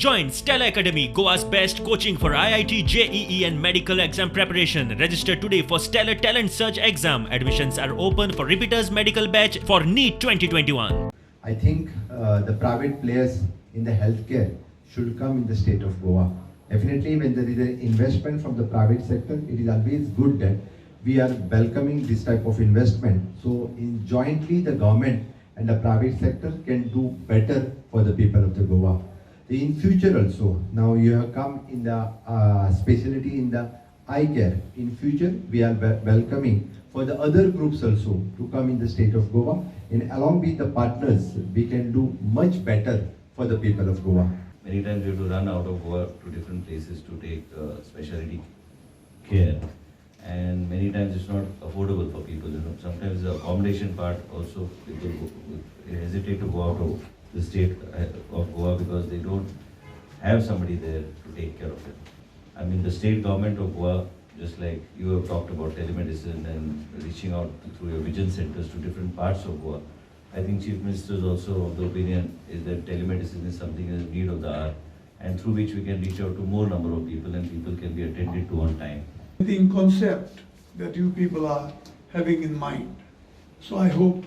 Join Stella Academy, Goa's best coaching for IIT, JEE and medical exam preparation. Register today for Stellar Talent Search exam. Admissions are open for repeaters medical batch for NEET 2021. I think the private players in the healthcare should come in the state of Goa. Definitely when there is an investment from the private sector, it is always good that we are welcoming this type of investment. So jointly the government and the private sector can do better for the people of the Goa. In future also, now you have come in the specialty in the eye care. In future, we are welcoming for the other groups also to come in the state of Goa. And along with the partners, we can do much better for the people of Goa. Many times we have to run out of Goa to different places to take specialty care. And many times it's not affordable for people. Sometimes the accommodation part also, people hesitate to go out of the state of Goa because they don't have somebody there to take care of it. I mean, the state government of Goa, just like you have talked about telemedicine and reaching out through your vision centers to different parts of Goa, I think Chief Minister is also of the opinion is that telemedicine is something that is need of the hour, and through which we can reach out to more number of people and people can be attended to on time. The concept that you people are having in mind. So I hope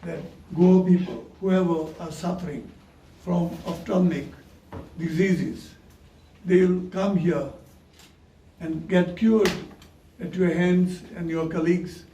that Goa people, whoever are suffering from ophthalmic diseases, they'll come here and get cured at your hands and your colleagues'